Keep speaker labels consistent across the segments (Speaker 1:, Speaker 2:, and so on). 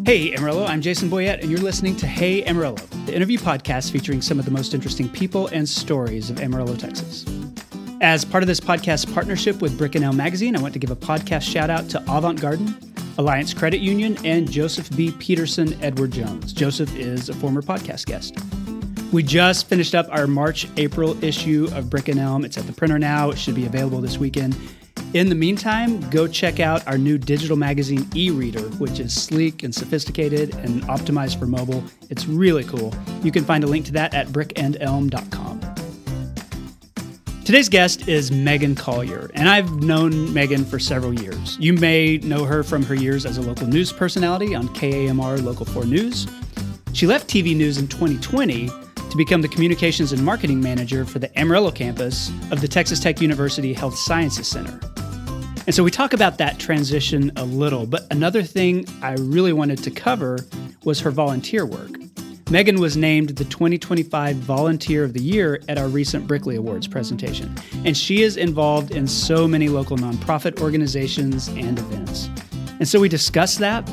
Speaker 1: Hey Amarillo, I'm Jason Boyett, and you're listening to Hey Amarillo, the interview podcast featuring some of the most interesting people and stories of Amarillo, Texas. As part of this podcast partnership with Brick and Elm Magazine, I want to give a podcast shout out to Avant Garden, Alliance Credit Union, and Joseph B. Peterson Edward Jones. Joseph is a former podcast guest. We just finished up our March-April issue of Brick and Elm. It's at the printer now. It should be available this weekend. In the meantime, go check out our new digital magazine e-reader, which is sleek and sophisticated and optimized for mobile. It's really cool. You can find a link to that at brickandelm.com. Today's guest is Meaghan Collier, and I've known Meaghan for several years. You may know her from her years as a local news personality on KAMR Local 4 News. She left TV news in 2020 to become the Communications and Marketing Manager for the Amarillo campus of the Texas Tech University Health Sciences Center. And so we talk about that transition a little, but another thing I really wanted to cover was her volunteer work. Meaghan was named the 2025 Volunteer of the Year at our recent Brickley Awards presentation, and she is involved in so many local nonprofit organizations and events. And so we discuss that.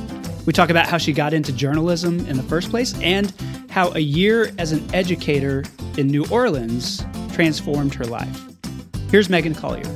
Speaker 1: We talk about how she got into journalism in the first place and how a year as an educator in New Orleans transformed her life. Here's Meaghan Collier.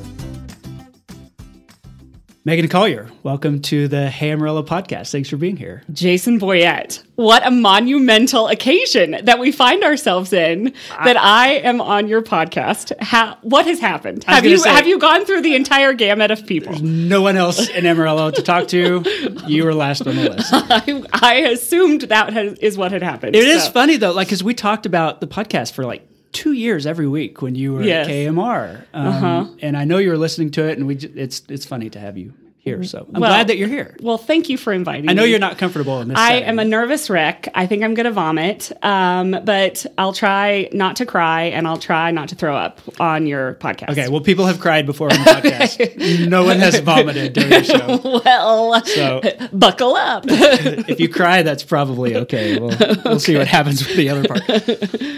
Speaker 1: Meaghan Collier, welcome to the Hey Amarillo podcast. Thanks for being here.
Speaker 2: Jason Boyett, what a monumental occasion that we find ourselves in, that I am on your podcast. What has happened? Have you gone through the entire gamut of people?
Speaker 1: There's no one else in Amarillo to talk to. You were last on the list.
Speaker 2: I assumed that is what had happened.
Speaker 1: It is funny, though, because we talked about the podcast for 2 years every week when you were at KMR. And I know you were listening to it, and it's funny to have you here. So I'm glad that you're here.
Speaker 2: Well, thank you for inviting me.
Speaker 1: I know you're not comfortable in this setting.
Speaker 2: I am a nervous wreck. I think I'm going to vomit, but I'll try not to cry, and I'll try not to throw up on your podcast.
Speaker 1: Okay, well, people have cried before on the podcast. No one has vomited during the show.
Speaker 2: Well, so buckle up.
Speaker 1: If you cry, that's probably okay. We'll see what happens with the other part.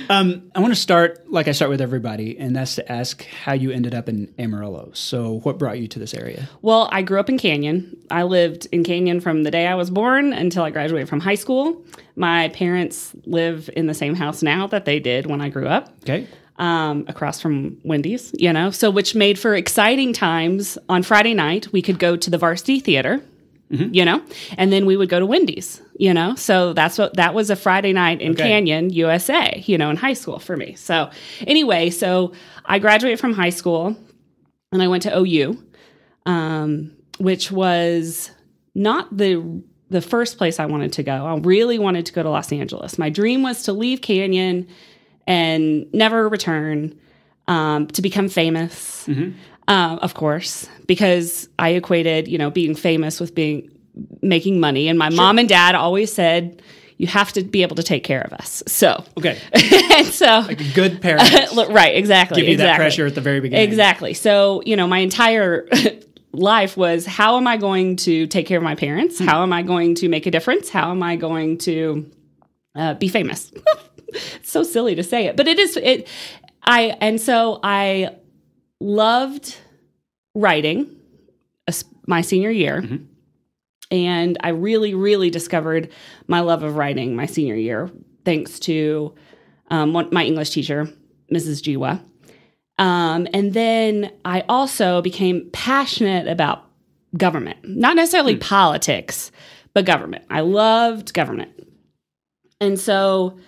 Speaker 1: I want to start like I start with everybody, and that's to ask how you ended up in Amarillo. So what brought you to this area?
Speaker 2: Well, I grew up in Canyon. I lived in Canyon from the day I was born until I graduated from high school. My parents live in the same house now that they did when I grew up.
Speaker 1: Okay.
Speaker 2: Across from Wendy's, so which made for exciting times. On Friday night, we could go to the Varsity Theater, and then we would go to Wendy's, So that was a Friday night in Canyon, USA, in high school for me. So anyway, I graduated from high school and I went to OU, which was not the first place I wanted to go. I really wanted to go to Los Angeles. My dream was to leave Canyon and never return, to become famous, of course, because I equated, being famous with making money. And my mom and dad always said, you have to be able to take care of us. So,
Speaker 1: okay.
Speaker 2: And so,
Speaker 1: like a good parent.
Speaker 2: Right, exactly.
Speaker 1: Give you that pressure at the very beginning.
Speaker 2: Exactly. So, my entire life was, how am I going to take care of my parents? How am I going to make a difference? How am I going to be famous? It's so silly to say it, but it is. So I loved writing my senior year, and I really, really discovered my love of writing my senior year thanks to my English teacher, Mrs. Jiwa. And then I also became passionate about government, not necessarily politics, but government. I loved government. And so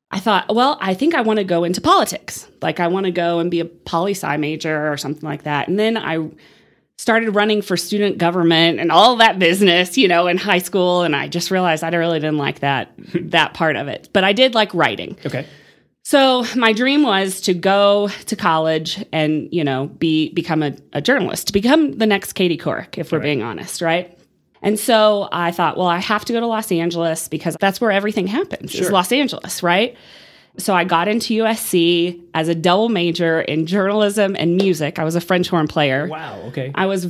Speaker 2: I thought, well, I think I want to go into politics. I want to go and be a poli-sci major or something like that. And then I started running for student government and all that business, in high school. And I just realized I really didn't like that part of it. But I did like writing.
Speaker 1: Okay.
Speaker 2: So my dream was to go to college and, become a journalist, to become the next Katie Couric, if we're being honest, right? And so I thought, well, I have to go to Los Angeles because that's where everything happens, is Los Angeles, right? So I got into USC as a double major in journalism and music. I was a French horn player.
Speaker 1: Wow, okay.
Speaker 2: I was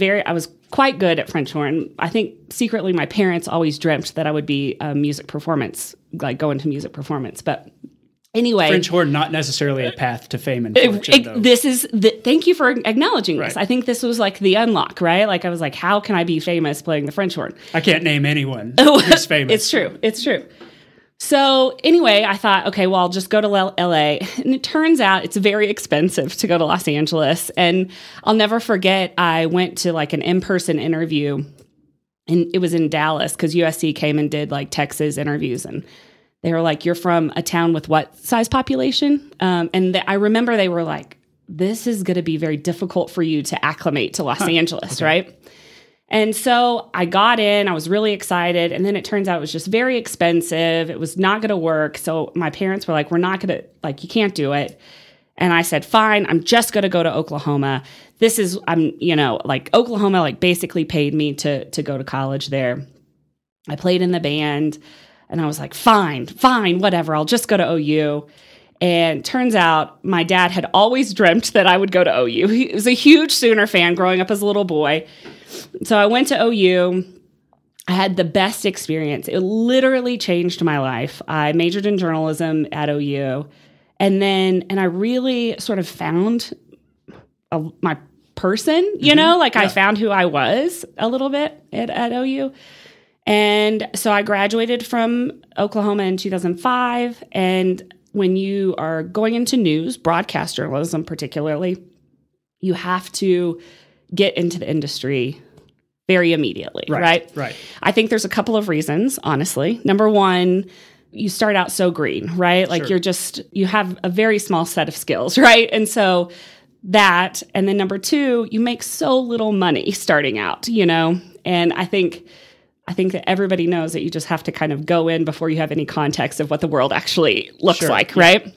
Speaker 2: quite good at French horn. I think secretly my parents always dreamt that I would be a music performance, go into music performance, but Anyway,
Speaker 1: French horn, not necessarily a path to fame and fortune, though.
Speaker 2: Thank you for acknowledging this.
Speaker 1: Right.
Speaker 2: I think this was like the unlock, right? Like I was like, how can I be famous playing the French horn?
Speaker 1: I can't name anyone who's famous.
Speaker 2: It's true. It's true. So anyway, I thought, okay, well, I'll just go to LA. And it turns out it's very expensive to go to Los Angeles. And I'll never forget, I went to like an in-person interview, and it was in Dallas because USC came and did like Texas interviews. And they were like, you're from a town with what size population? I remember they were like, this is going to be very difficult for you to acclimate to Los Angeles, right? And so I got in, I was really excited. And then it turns out it was just very expensive. It was not going to work. So my parents were like, we're not going to, like, you can't do it. And I said, fine, I'm just going to go to Oklahoma. Oklahoma, like, basically paid me to go to college there. I played in the band, and I was like, fine, whatever. I'll just go to OU. And turns out my dad had always dreamt that I would go to OU. He was a huge Sooner fan growing up as a little boy. So I went to OU. I had the best experience. It literally changed my life. I majored in journalism at OU. And I really sort of found my person, I found who I was a little bit at OU. And so I graduated from Oklahoma in 2005. And when you are going into news, broadcast journalism particularly, you have to get into the industry very immediately, right?
Speaker 1: Right.
Speaker 2: I think there's a couple of reasons, honestly. Number one, you start out so green, right? Like you have a very small set of skills, right? And so that, and then number two, you make so little money starting out, And I think that everybody knows that you just have to kind of go in before you have any context of what the world actually looks like, right?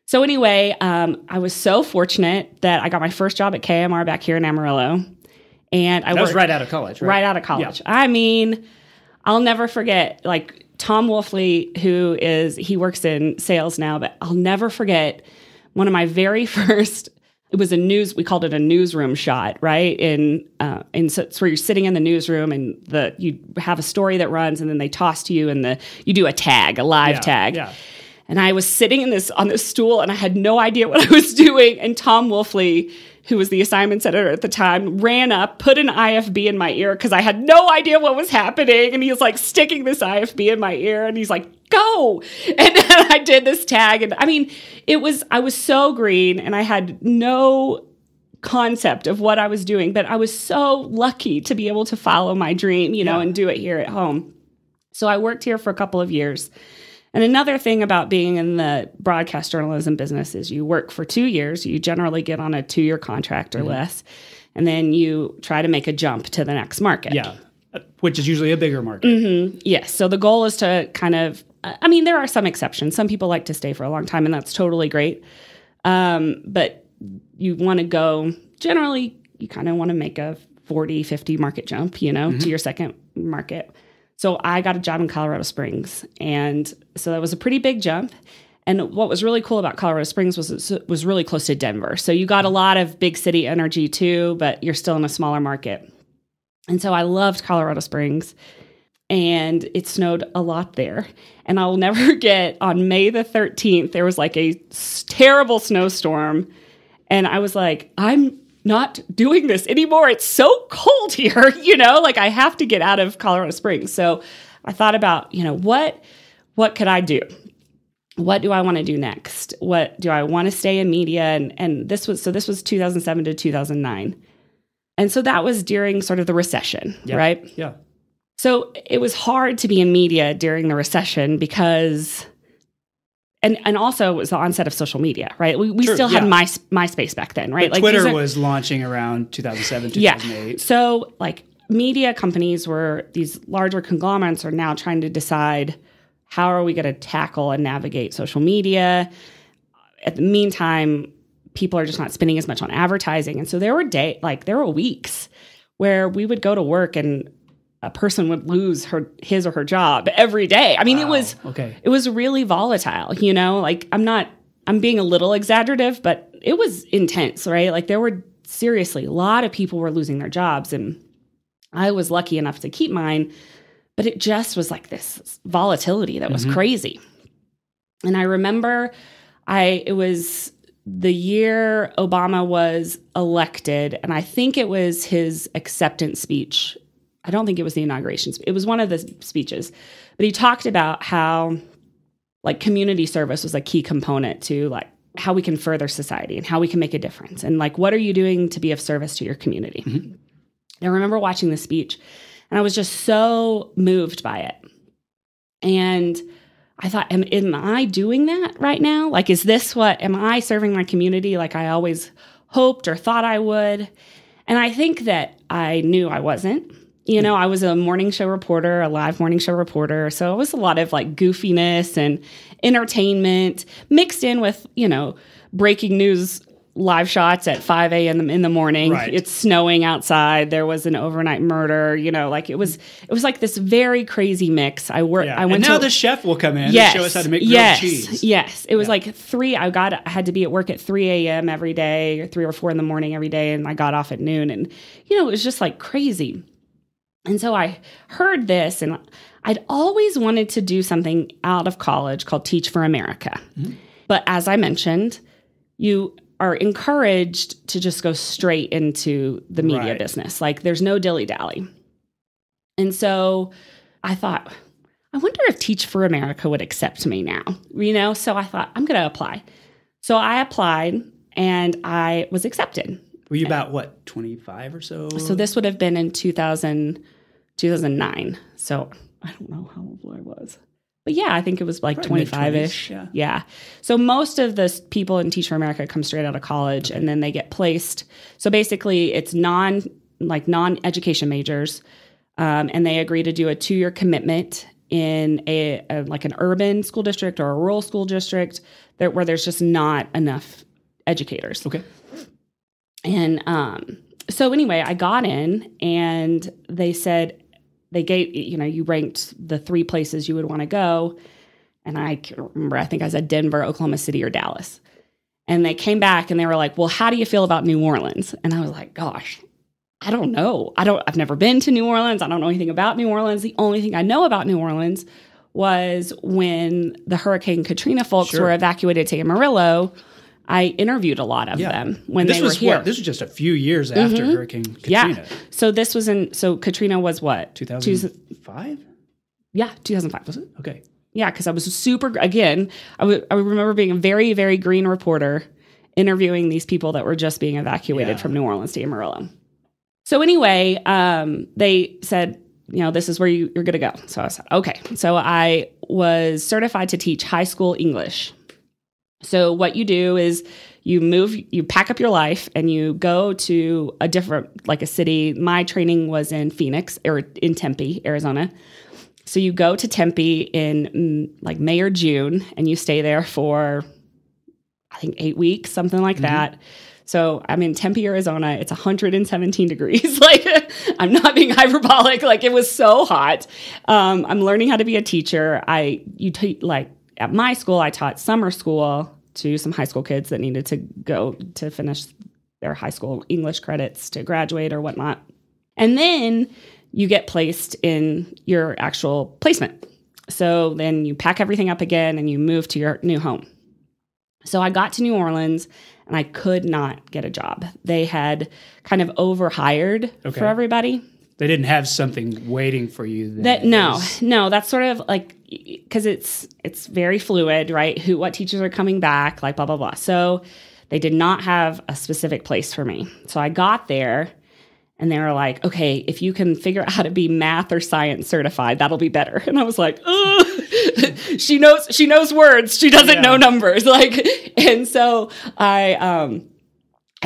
Speaker 2: So anyway, I was so fortunate that I got my first job at KAMR back here in Amarillo. And I
Speaker 1: was right out of college, right?
Speaker 2: Right out of college.
Speaker 1: Yeah.
Speaker 2: I mean, I'll never forget, like, Tom Wolfley, he works in sales now, but I'll never forget one of my very first, it was we called it a newsroom shot, right? So it's where you're sitting in the newsroom and you have a story that runs, and then they toss to you and you do a live tag.
Speaker 1: Yeah.
Speaker 2: And I was sitting on this stool, and I had no idea what I was doing. And Tom Wolfley, who was the assignments editor at the time, ran up, put an IFB in my ear because I had no idea what was happening. And he was like sticking this IFB in my ear, and he's like, go. And then I did this tag. And I mean, I was so green, and I had no concept of what I was doing, but I was so lucky to be able to follow my dream, and do it here at home. So I worked here for a couple of years. And another thing about being in the broadcast journalism business is you work for 2 years. You generally get on a 2-year contract or less. And then you try to make a jump to the next market.
Speaker 1: Yeah, which is usually a bigger market.
Speaker 2: Mm-hmm. Yes. So the goal is to kind of, there are some exceptions. Some people like to stay for a long time, and that's totally great. But you want to go, generally, you kind of want to make a 40, 50 market jump, to your second market. So I got a job in Colorado Springs, and so that was a pretty big jump. And what was really cool about Colorado Springs was it was really close to Denver. So you got a lot of big city energy too, but you're still in a smaller market. And so I loved Colorado Springs, and it snowed a lot there. And I'll never forget, on May the 13th, there was like a terrible snowstorm. And I was like, I'm not doing this anymore. It's so cold here, I have to get out of Colorado Springs. So I thought about, what could I do? What do I want to do next? What do I want to stay in media? And this was 2007 to 2009. And so that was during sort of the recession, right?
Speaker 1: Yeah.
Speaker 2: So it was hard to be in media during the recession because, and also it was the onset of social media, right? We still had MySpace back then, right?
Speaker 1: But Twitter was launching around 2007, 2008.
Speaker 2: Yeah. So media companies these larger conglomerates are now trying to decide, how are we going to tackle and navigate social media? At the meantime, people are just not spending as much on advertising. And so there were weeks where we would go to work and a person would lose his or her job every day. It was really volatile, I'm being a little exaggerative, but it was intense, right? There were seriously, a lot of people were losing their jobs, and I was lucky enough to keep mine, but it just was like this volatility that was crazy. And I remember it was the year Obama was elected, and I think it was his acceptance speech. I don't think it was the inauguration. It was one of the speeches. But he talked about how like community service was a key component to like how we can further society and how we can make a difference. And like, what are you doing to be of service to your community? Mm-hmm. And I remember watching the speech and I was just so moved by it. And I thought, am I doing that right now? Like, am I serving my community like I always hoped or thought I would? And I think that I knew I wasn't. You know, I was a morning show reporter, a live morning show reporter. So it was a lot of like goofiness and entertainment mixed in with, you know, breaking news live shots at 5 a.m. in the morning. Right. It's snowing outside. There was an overnight murder. You know, like it was like this very crazy mix. I went
Speaker 1: and now the chef will come in and show us how to make grilled cheese.
Speaker 2: Yes. It was like I had to be at work at 3 a.m. every day, or 3 or 4 in the morning every day. And I got off at noon. And, you know, it was just like crazy. And so I heard this, and I'd always wanted to do something out of college called Teach for America. Mm-hmm. But as I mentioned, you are encouraged to just go straight into the media business. Like there's no dilly-dally. And so I thought, I wonder if Teach for America would accept me now, you know? So I thought, I'm going to apply. So I applied and I was accepted.
Speaker 1: Were you about, what, 25 or so?
Speaker 2: So this would have been in 2009. So I don't know how old I was. But yeah, I think it was like 25-ish. Yeah. So most of the people in Teach for America come straight out of college, and then they get placed. So basically it's non-education majors, and they agree to do a 2-year commitment in like an urban school district or a rural school district where there's just not enough educators.
Speaker 1: Okay.
Speaker 2: And so anyway, I got in, and they said, they gave, you know, you ranked the 3 places you would want to go. And I can't remember, I think I said Denver, Oklahoma City, or Dallas. And they came back and they were like, well, how do you feel about New Orleans? And I was like, gosh, I don't know. I've never been to New Orleans. I don't know anything about New Orleans. The only thing I know about New Orleans was when the Hurricane Katrina folks were evacuated to Amarillo. I interviewed a lot of them when they were here.
Speaker 1: This was just a few years after Hurricane Katrina.
Speaker 2: Yeah. So this was so Katrina was what?
Speaker 1: 2005?
Speaker 2: Yeah, 2005.
Speaker 1: Was it? Okay.
Speaker 2: Yeah, because I was I remember being a very, very green reporter interviewing these people that were just being evacuated from New Orleans to Amarillo. So anyway, they said, you know, this is where you're going to go. So I said, okay. So I was certified to teach high school English. So what you do is you pack up your life and you go to a different, like a city. My training was in Phoenix or in Tempe, Arizona. So you go to Tempe in like May or June and you stay there for, I think 8 weeks, something like that. So I'm in Tempe, Arizona. It's 117 degrees. Like I'm not being hyperbolic. Like it was so hot. I'm learning how to be a teacher. At my school, I taught summer school to some high school kids that needed to go to finish their high school English credits to graduate or whatnot. And then you get placed in your actual placement. So then you pack everything up again and you move to your new home. So I got to New Orleans and I could not get a job. They had kind of overhired for everybody.
Speaker 1: They didn't have something waiting for you.
Speaker 2: No, that's sort of like, because it's very fluid, right? What teachers are coming back, like blah, blah, blah. So they did not have a specific place for me. So I got there and they were like, okay, if you can figure out how to be math or science certified, that'll be better. And I was like, she knows words. She doesn't know numbers. Like, and so I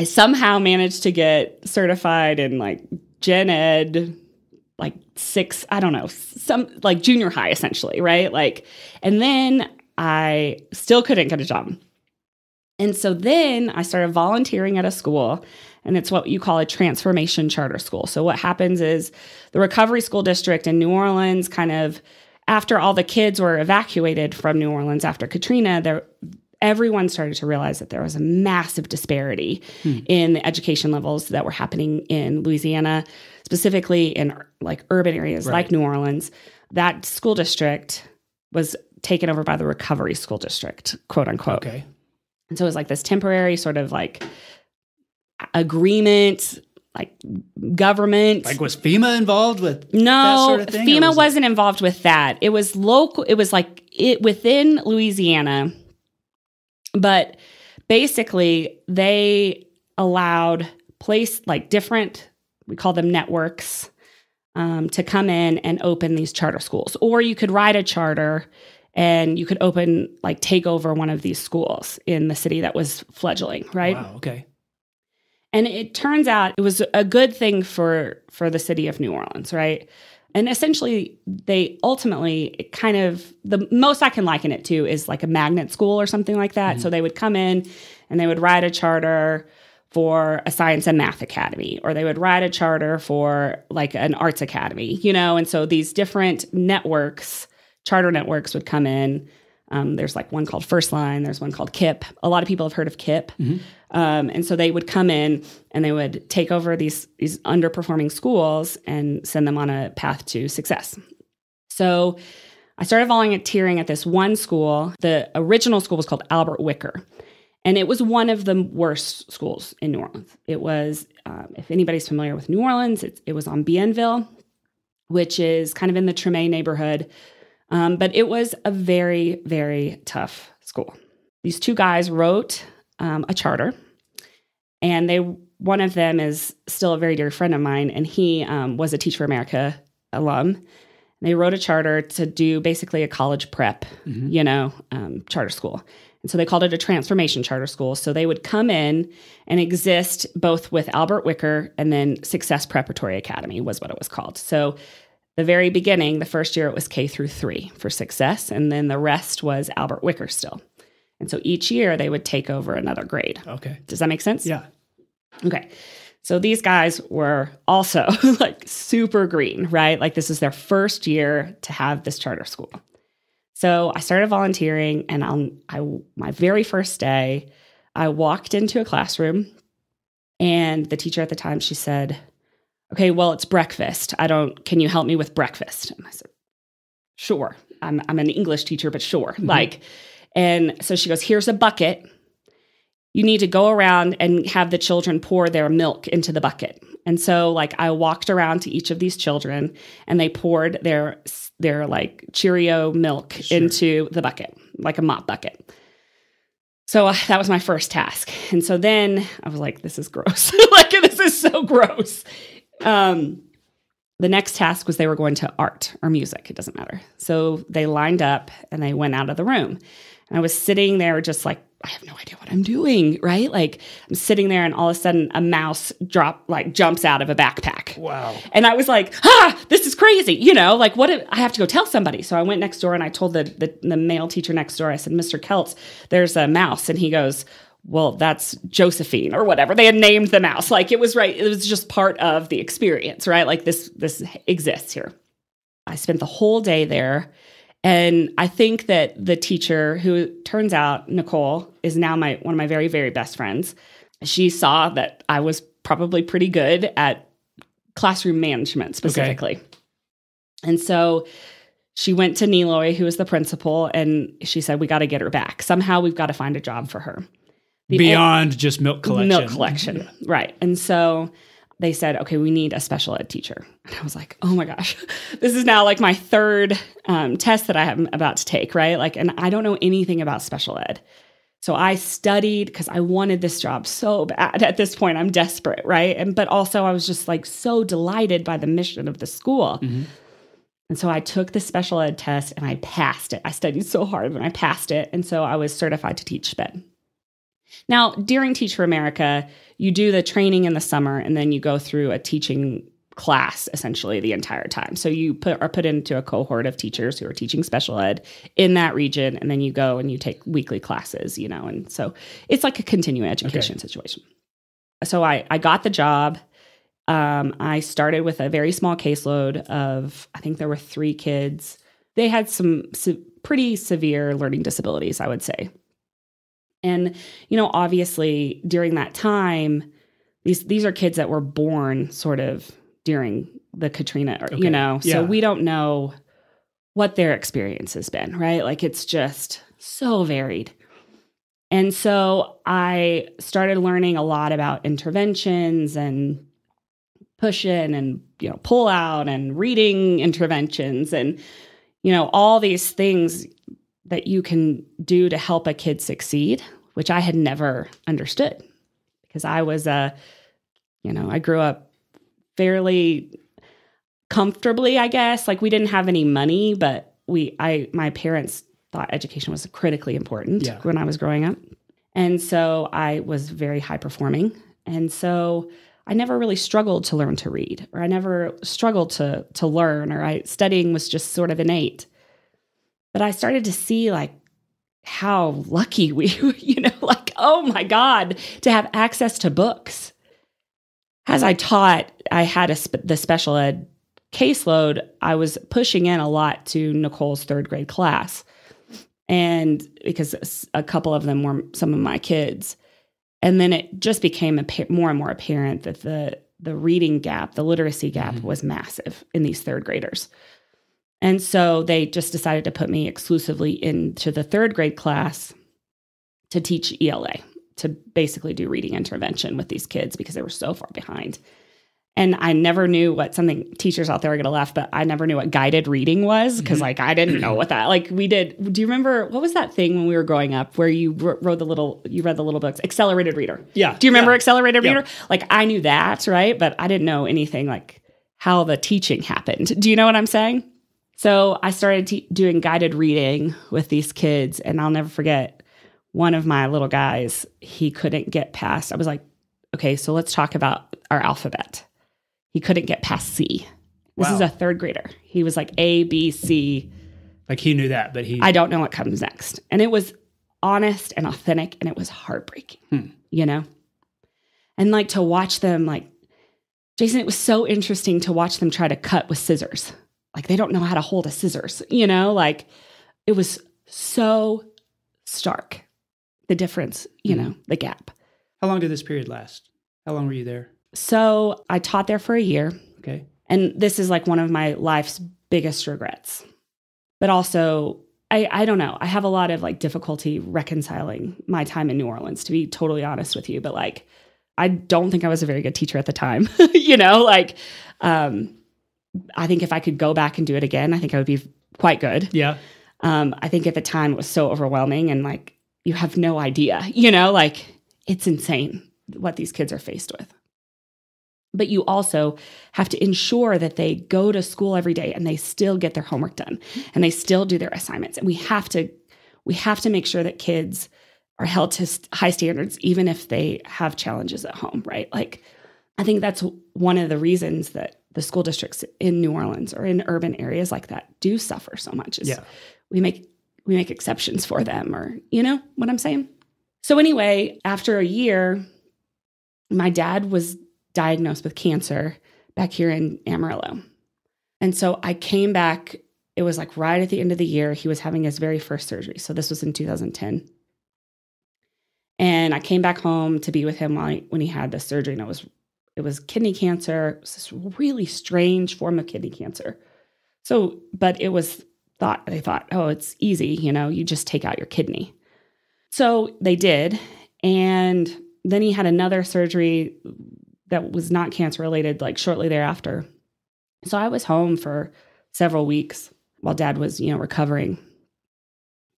Speaker 2: somehow managed to get certified in like gen ed, like 6, I don't know, some like junior high essentially, right? Like, and then I still couldn't get a job. And so then I started volunteering at a school, and it's what you call a transformation charter school. So what happens is the recovery school district in New Orleans, kind of after all the kids were evacuated from New Orleans after Katrina, everyone started to realize that there was a massive disparity in the education levels that were happening in Louisiana, specifically in like urban areas like New Orleans. That school district was taken over by the recovery school district, quote unquote.
Speaker 1: Okay.
Speaker 2: And so it was like this temporary sort of like agreement, like government.
Speaker 1: Like, was FEMA involved with
Speaker 2: no,
Speaker 1: that sort of thing?
Speaker 2: FEMA wasn't involved with that. It was local. It was like it within Louisiana, but basically they allowed different, we call them networks, to come in and open these charter schools. Or you could write a charter and you could take over one of these schools in the city that was fledgling, right?
Speaker 1: Wow, okay.
Speaker 2: And it turns out it was a good thing for the city of New Orleans, right? And essentially, the most I can liken it to is like a magnet school or something like that. Mm-hmm. So they would come in and they would write a charter for a science and math academy, or they would write a charter for like an arts academy, and so these different networks, charter networks would come in. There's like one called First Line. There's one called KIP. A lot of people have heard of KIP. Mm-hmm. And so they would come in and they would take over these underperforming schools and send them on a path to success. So I started volunteering at this one school. The original school was called Albert Wicker. And it was one of the worst schools in New Orleans. It was, if anybody's familiar with New Orleans, it was on Bienville, which is kind of in the Treme neighborhood. But it was a very, very tough school. These two guys wrote a charter, and one of them is still a very dear friend of mine, and he was a Teach for America alum. They wrote a charter to do basically a college prep, charter school. And so they called it a transformation charter school. So they would come in and exist both with Albert Wicker and then Success Preparatory Academy was what it was called. So the very beginning, the first year, it was K through 3 for Success, and then the rest was Albert Wicker still. And so each year they would take over another grade.
Speaker 1: Okay.
Speaker 2: Does that make sense?
Speaker 1: Yeah.
Speaker 2: Okay. So these guys were also like super green, right? Like this is their first year to have this charter school. So I started volunteering, and on my very first day, I walked into a classroom, and the teacher at the time, she said, "Okay, well, it's breakfast. Can you help me with breakfast?" And I said, "Sure. I'm an English teacher, but sure." Mm-hmm. And so she goes, "Here's a bucket. You need to go around and have the children pour their milk into the bucket." And so I walked around to each of these children, and they poured their Cheerio milk into the bucket, like a mop bucket. So that was my first task. And so then I was like, this is gross. This is so gross. The next task was they were going to art or music. It doesn't matter. So they lined up and they went out of the room. And I was sitting there just I have no idea what I'm doing, right? I'm sitting there and all of a sudden a mouse jumps out of a backpack.
Speaker 1: Wow.
Speaker 2: And I was like, this is crazy. I have to go tell somebody. So I went next door and I told the male teacher next door, I said, "Mr. Keltz, there's a mouse." And he goes, "Well, that's Josephine," or whatever. They had named the mouse. It was right. It was just part of the experience, right? This exists here. I spent the whole day there. And I think that the teacher, who turns out, Nicole, is now one of my very, very best friends. She saw that I was probably pretty good at classroom management specifically. Okay. And so she went to Neloy, who was the principal, and she said, "We got to get her back. Somehow we've got to find a job for her."
Speaker 1: Beyond just milk collection.
Speaker 2: Milk collection, yeah. Right. And so they said, "Okay, we need a special ed teacher." And I was like, oh my gosh, this is now my third test that I am about to take, right? And I don't know anything about special ed. So I studied because I wanted this job so bad. At this point, I'm desperate, right? But also I was just so delighted by the mission of the school. Mm-hmm. And so I took the special ed test and I passed it. I studied so hard and I passed it. And so I was certified to teach SPED. Now, during Teach for America, you do the training in the summer, and then you go through a teaching class essentially the entire time. So you are put into a cohort of teachers who are teaching special ed in that region, and then you go and you take weekly classes, and so it's like a continuing education situation. So I got the job. I started with a very small caseload of, I think there were 3 kids. They had some pretty severe learning disabilities, I would say. And, obviously during that time, these are kids that were born sort of during the Katrina, so we don't know what their experience has been, right? Like it's just so varied. And so I started learning a lot about interventions and push-in and, pull out and reading interventions and, all these things that you can do to help a kid succeed, which I had never understood because I was I grew up fairly comfortably, I guess. Like we didn't have any money, but my parents thought education was critically important when I was growing up. And so I was very high performing. And so I never really struggled to learn to read, or I never struggled to learn, or studying was just sort of innate. But I started to see like how lucky we, like, oh my God, to have access to books. As I taught, I had the special ed caseload. I was pushing in a lot to Nicole's third grade class. And because a couple of them were some of my kids. And then it just became more and more apparent that the reading gap, the literacy gap was massive in these third graders. And so they just decided to put me exclusively into the third grade class to teach ELA, to basically do reading intervention with these kids because they were so far behind. And I never knew teachers out there are going to laugh, but I never knew what guided reading was because I didn't know what that, we did. Do you remember, what was that thing when we were growing up where you read the little books, accelerated reader?
Speaker 1: Yeah.
Speaker 2: Do you remember accelerated reader? I knew that, right? But I didn't know anything like how the teaching happened. Do you know what I'm saying? So I started doing guided reading with these kids, and I'll never forget one of my little guys, he couldn't get past, I was like, okay, so let's talk about our alphabet. He couldn't get past C. This is a third grader. He was like A, B, C.
Speaker 1: Like he knew that, but I
Speaker 2: don't know what comes next. And it was honest and authentic, and it was heartbreaking, And to watch them, Jason, it was so interesting to watch them try to cut with scissors. They don't know how to hold a scissors, it was so stark, the difference, the gap.
Speaker 1: How long did this period last? How long were you there?
Speaker 2: So I taught there for a year.
Speaker 1: Okay.
Speaker 2: And this is one of my life's biggest regrets. But also, I don't know. I have a lot of difficulty reconciling my time in New Orleans, to be totally honest with you. But I don't think I was a very good teacher at the time. I think if I could go back and do it again, I think I would be quite good.
Speaker 1: Yeah.
Speaker 2: I think at the time it was so overwhelming and you have no idea, it's insane what these kids are faced with. But you also have to ensure that they go to school every day and they still get their homework done and they still do their assignments. And we have to make sure that kids are held to high standards, even if they have challenges at home, right? I think that's one of the reasons that the school districts in New Orleans or in urban areas like that do suffer so much. We make exceptions for them, or you know what I'm saying? So anyway, after a year, my dad was diagnosed with cancer back here in Amarillo. And so I came back, it was right at the end of the year, he was having his very first surgery. So this was in 2010. And I came back home to be with him when he had the surgery, and it was kidney cancer. It was this really strange form of kidney cancer. So, but they thought, oh, it's easy, you just take out your kidney. So they did. And then he had another surgery that was not cancer related, shortly thereafter. So I was home for several weeks while Dad was, recovering.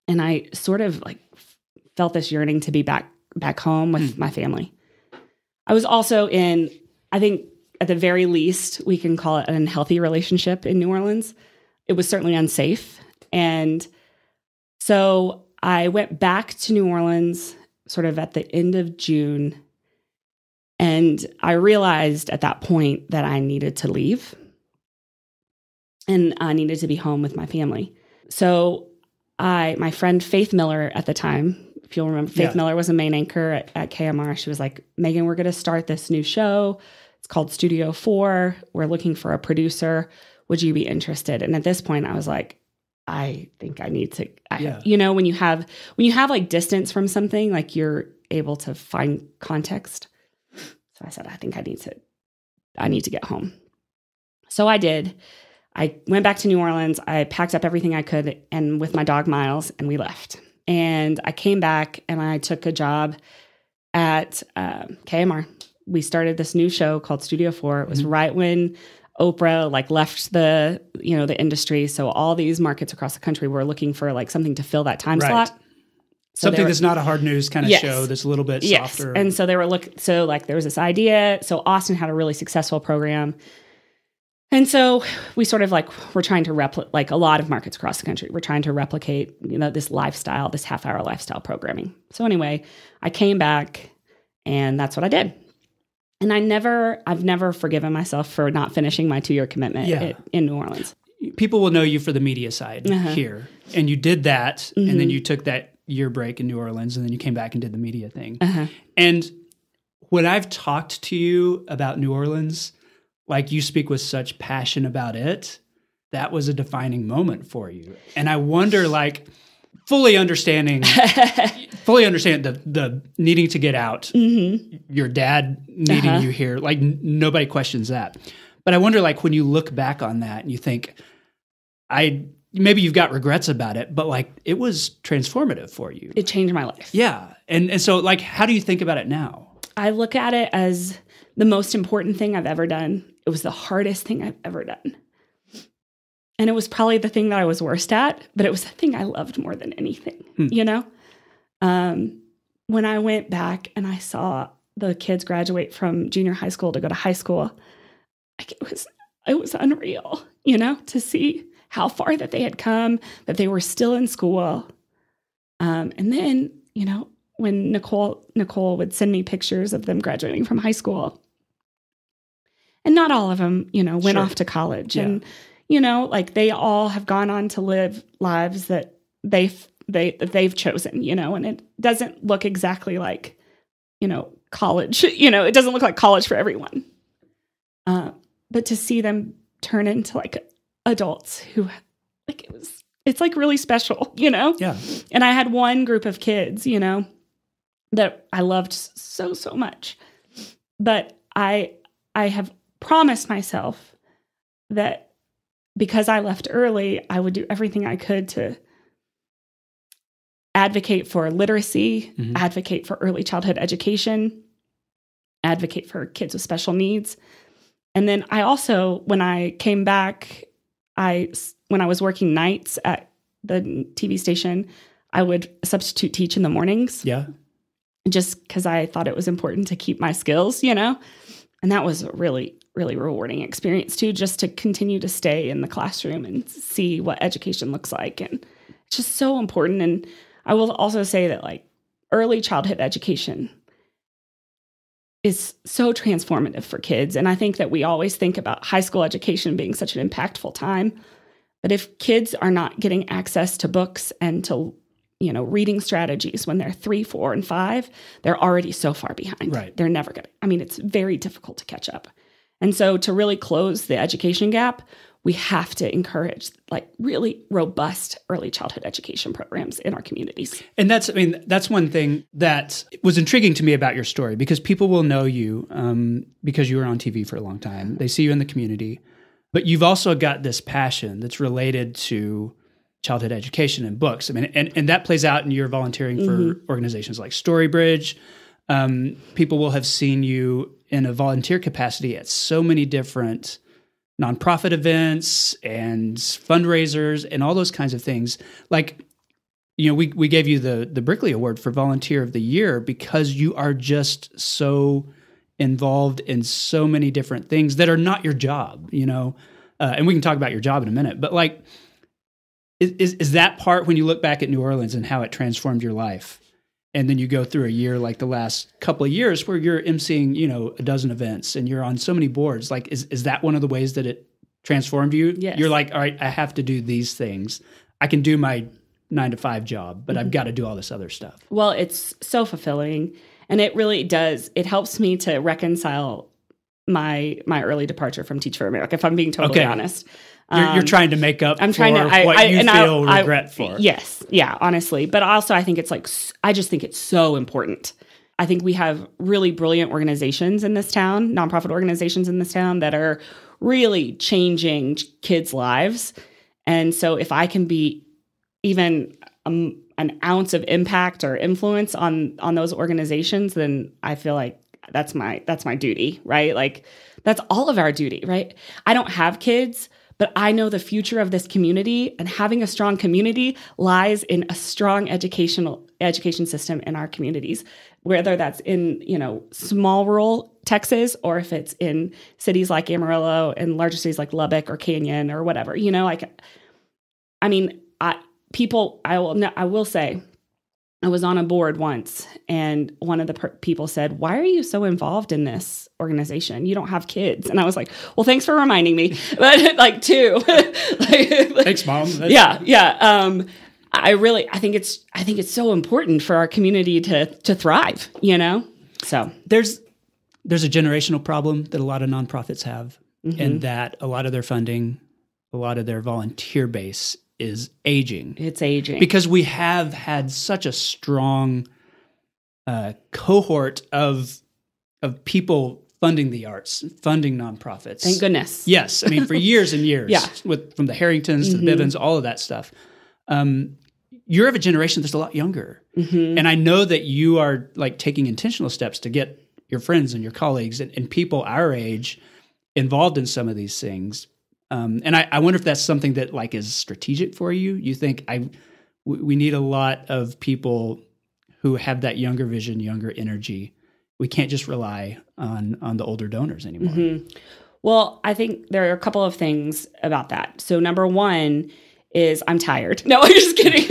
Speaker 2: And I sort of felt this yearning to be back home with my family. I was also in, I think at the very least, we can call it an unhealthy relationship in New Orleans. It was certainly unsafe. And so I went back to New Orleans sort of at the end of June. And I realized at that point that I needed to leave. And I needed to be home with my family. So my friend Faith Miller at the time, if you'll remember, Faith Miller was a main anchor at KAMR. She was like, Meaghan, we're going to start this new show. It's called Studio 4. We're looking for a producer. Would you be interested? And at this point, I was like, I think I need to, when you have distance from something, you're able to find context. So I said, I think I need to get home. So I did. I went back to New Orleans. I packed up everything I could and with my dog Miles, and we left. And I came back and I took a job at KAMR. We started this new show called Studio 4. It was right when Oprah left the industry. So all these markets across the country were looking for something to fill that time slot. So
Speaker 1: something that's not a hard news kind of show that's a little bit softer.
Speaker 2: And so they were there was this idea. So Austin had a really successful program. And so we sort of we're trying to replicate, a lot of markets across the country, we're trying to replicate, this lifestyle, this half-hour lifestyle programming. So anyway, I came back and that's what I did. And I've never forgiven myself for not finishing my 2-year commitment in New Orleans.
Speaker 1: People will know you for the media side here. And you did that, and then you took that year break in New Orleans, and then you came back and did the media thing. And when I've talked to you about New Orleans, you speak with such passion about it, that was a defining moment for you. And I wonder, fully understand the needing to get out, your dad needing you here, nobody questions that. But I wonder, when you look back on that and you think, maybe you've got regrets about it, but it was transformative for you.
Speaker 2: It changed my life.
Speaker 1: Yeah. And so how do you think about it now?
Speaker 2: I look at it as the most important thing I've ever done. It was the hardest thing I've ever done. And it was probably the thing that I was worst at, but it was the thing I loved more than anything, When I went back and I saw the kids graduate from junior high school to go to high school, it was unreal, to see how far that they had come, that they were still in school. And then, when Nicole would send me pictures of them graduating from high school, and not all of them, went off to college. Yeah. And, they all have gone on to live lives that they've chosen, and it doesn't look exactly like, college, it doesn't look like college for everyone. But to see them turn into adults who it's really special,
Speaker 1: Yeah.
Speaker 2: And I had one group of kids, that I loved so much, but I have promised myself that because I left early, I would do everything I could to advocate for literacy, advocate for early childhood education, advocate for kids with special needs. And then I also, when I came back, when I was working nights at the TV station, I would substitute teach in the mornings.
Speaker 1: Yeah.
Speaker 2: Just because I thought it was important to keep my skills, And that was a really, really rewarding experience too, just to continue to stay in the classroom and see what education looks like. And it's just so important. And I will also say that early childhood education is so transformative for kids. And I think that we always think about high school education being such an impactful time. But if kids are not getting access to books and to, reading strategies when they're 3, 4, and 5, they're already so far behind.
Speaker 1: Right.
Speaker 2: They're never going to, it's very difficult to catch up. And so to really close the education gap, we have to encourage really robust early childhood education programs in our communities.
Speaker 1: And that's one thing that was intriguing to me about your story, because people will know you because you were on TV for a long time. They see you in the community, but you've also got this passion that's related to childhood education and books. And that plays out in your volunteering for organizations like Storybridge. People will have seen you in a volunteer capacity at so many different nonprofit events and fundraisers and all those kinds of things. We gave you the Brickley Award for Volunteer of the Year because you are just so involved in so many different things that are not your job, and we can talk about your job in a minute, but is that part when you look back at New Orleans and how it transformed your life? And then you go through a year like the last couple of years where you're emceeing, a dozen events and you're on so many boards. Is that one of the ways that it transformed you?
Speaker 2: Yes.
Speaker 1: You're all right, I have to do these things. I can do my 9-to-5 job, but I've got to do all this other stuff.
Speaker 2: Well, it's so fulfilling. And it really does. It helps me to reconcile my early departure from Teach for America, if I'm being totally honest.
Speaker 1: You're trying to make up what you feel regret for.
Speaker 2: Yes. Yeah, honestly. But also I think I just think it's so important. I think we have really brilliant organizations in this town, nonprofit organizations in this town that are really changing kids' lives. And so if I can be even an ounce of impact or influence on those organizations, then I feel like that's my duty, right? Like that's all of our duty, right? I don't have kids, but I know the future of this community, and having a strong community lies in a strong education system in our communities, whether that's in, small rural Texas, or if it's in cities like Amarillo and larger cities like Lubbock or Canyon or whatever, I will say, I was on a board once, and one of the people said, "Why are you so involved in this organization? You don't have kids." And I was like, "Well, thanks for reminding me." But
Speaker 1: Thanks, Mom.
Speaker 2: Yeah. I think it's so important for our community to thrive. So
Speaker 1: there's a generational problem that a lot of nonprofits have, and that a lot of their funding, a lot of their volunteer base is aging.
Speaker 2: It's aging.
Speaker 1: Because we have had such a strong cohort of people funding the arts, funding nonprofits.
Speaker 2: Thank goodness.
Speaker 1: Yes. I mean, for years and years.
Speaker 2: Yeah.
Speaker 1: From the Harringtons to the Bivens, all of that stuff. You're of a generation that's a lot younger. And I know that you are like taking intentional steps to get your friends and your colleagues and people our age involved in some of these things. And I wonder if that's something that like is strategic for you. You think we need a lot of people who have that younger vision, younger energy. We can't just rely on the older donors anymore.
Speaker 2: Well, I think there are a couple of things about that. So number one is I'm tired. No, I'm just kidding.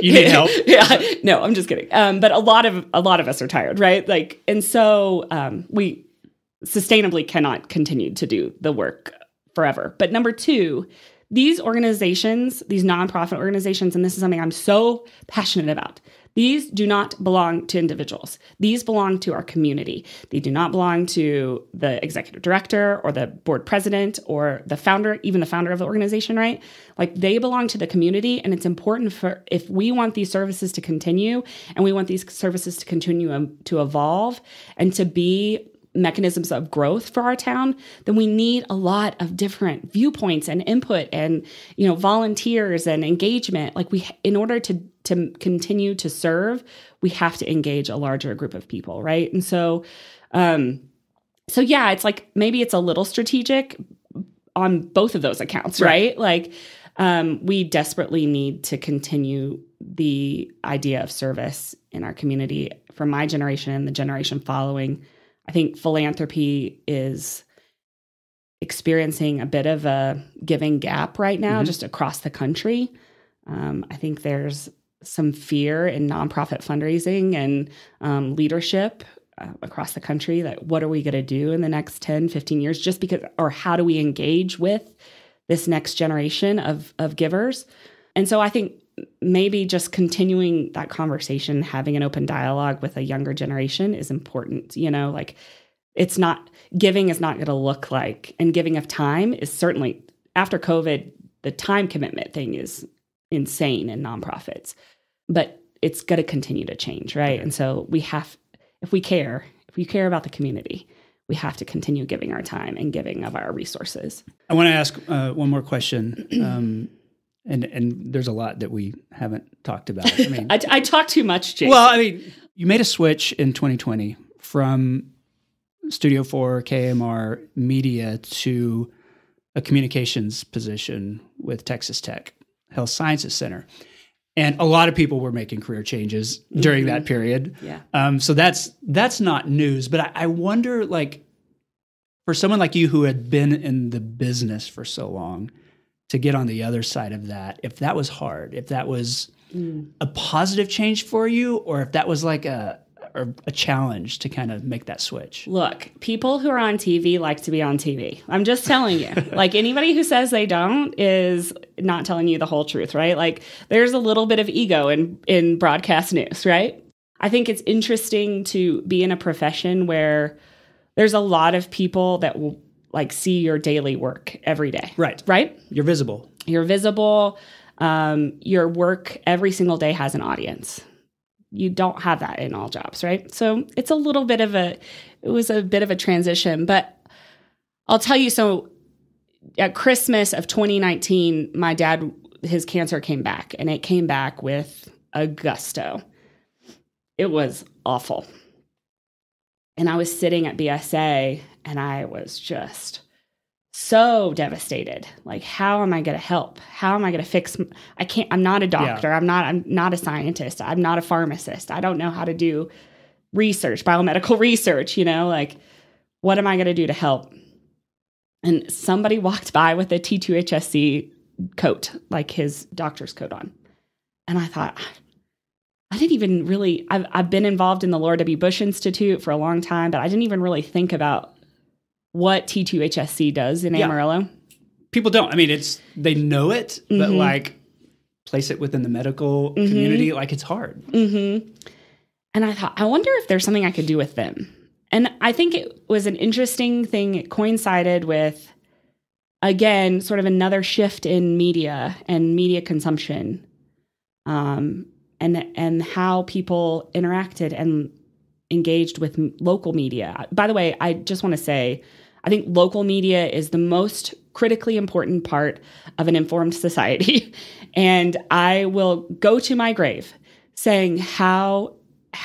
Speaker 1: You need help?
Speaker 2: Yeah. No, I'm just kidding. But a lot of us are tired, right? And so we sustainably cannot continue to do the work forever. But number two, these organizations, these nonprofit organizations, and this is something I'm so passionate about, these do not belong to individuals. These belong to our community. They do not belong to the executive director or the board president or the founder, even the founder of the organization, right? Like they belong to the community, and it's important if we want these services to continue and we want these services to continue to evolve and to be mechanisms of growth for our town, then we need a lot of different viewpoints and input and, volunteers and engagement. Like in order to continue to serve, we have to engage a larger group of people. Right. And so yeah, it's like, maybe it's a little strategic on both of those accounts, right? Like, we desperately need to continue the idea of service in our community from my generation and the generation following. I think philanthropy is experiencing a bit of a giving gap right now, just across the country. I think there's some fear in nonprofit fundraising and leadership across the country that what are we going to do in the next 10, 15 years just because, or how do we engage with this next generation of givers? And so I think maybe just continuing that conversation, having an open dialogue with a younger generation is important. It's not, giving is not going to look like, and giving of time is certainly, after COVID, the time commitment thing is insane in nonprofits, but it's going to continue to change, right? Okay. And so if we care about the community, we have to continue giving our time and giving of our resources.
Speaker 1: I want to ask one more question. And there's a lot that we haven't talked about. I mean,
Speaker 2: I talk too much, Jason.
Speaker 1: Well, I mean, you made a switch in 2020 from Studio 4, KAMR Media to a communications position with Texas Tech Health Sciences Center. And a lot of people were making career changes during that period.
Speaker 2: Yeah.
Speaker 1: So that's not news. But I wonder, like, for someone like you who had been in the business for so long, to get on the other side of that, if that was hard, if that was a positive change for you, or if that was like a challenge to kind of make that switch.
Speaker 2: Look, people who are on TV like to be on TV. I'm just telling you. Like, anybody who says they don't is not telling you the whole truth, right? Like, there's a little bit of ego in broadcast news, right? I think it's interesting to be in a profession where there's a lot of people that will like see your daily work every day.
Speaker 1: Right.
Speaker 2: Right?
Speaker 1: You're visible.
Speaker 2: Your work every single day has an audience. You don't have that in all jobs, right? So it's a bit of a transition, but I'll tell you, so at Christmas of 2019, my dad, his cancer came back, and it came back with a gusto. It was awful. And I was sitting at BSA, and I was just so devastated. Like, how am I going to help? How am I going to fix? I'm not a doctor. Yeah. I'm not a scientist. I'm not a pharmacist. I don't know how to do research, biomedical research, like, what am I going to do to help? And somebody walked by with a T2HSC coat, like his doctor's coat on. And I thought, I didn't even really, I've been involved in the Laura W. Bush Institute for a long time, but I didn't even really think about what T2HSC does in Amarillo.
Speaker 1: People don't. I mean, they know it, but like place it within the medical community, like it's hard.
Speaker 2: Mm-hmm. And I thought, I wonder if there's something I could do with them. And I think it was an interesting thing. It coincided with, again, sort of another shift in media and media consumption, and how people interacted and engaged with local media. By the way, I just want to say, I think local media is the most critically important part of an informed society. And I will go to my grave saying how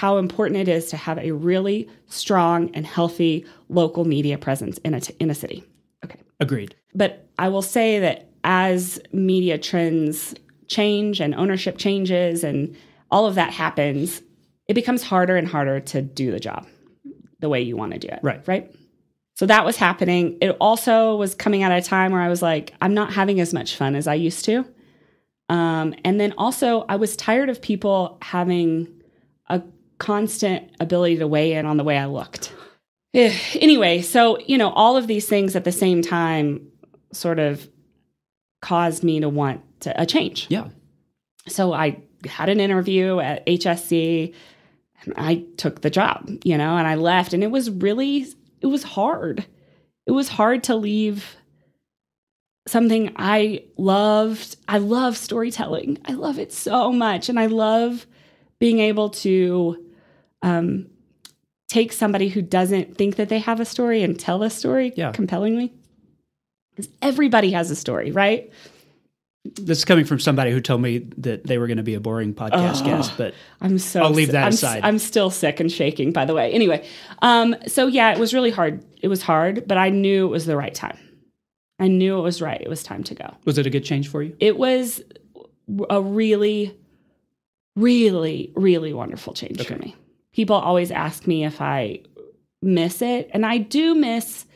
Speaker 2: important it is to have a really strong and healthy local media presence in a city. Okay.
Speaker 1: Agreed.
Speaker 2: But I will say that as media trends change and ownership changes and all of that happens, it becomes harder and harder to do the job the way you want to do it. Right? So that was happening. It also was coming at a time where I was like, I'm not having as much fun as I used to. And then also I was tired of people having a constant ability to weigh in on the way I looked. Anyway, so, all of these things at the same time sort of caused me to want a change.
Speaker 1: Yeah.
Speaker 2: So I had an interview at HSC, and I took the job, and I left, and it was hard. It was hard to leave something I loved. I love storytelling. I love it so much. And I love being able to take somebody who doesn't think that they have a story and tell a story compellingly. Because everybody has a story, right?
Speaker 1: This is coming from somebody who told me that they were going to be a boring podcast guest, but I'll leave that aside.
Speaker 2: I'm still sick and shaking, by the way. Anyway, so yeah, it was really hard. It was hard, but I knew it was the right time. I knew it was right. It was time to go.
Speaker 1: Was it a good change for you?
Speaker 2: It was a really, really, really wonderful change for me. People always ask me if I miss it, and I do miss.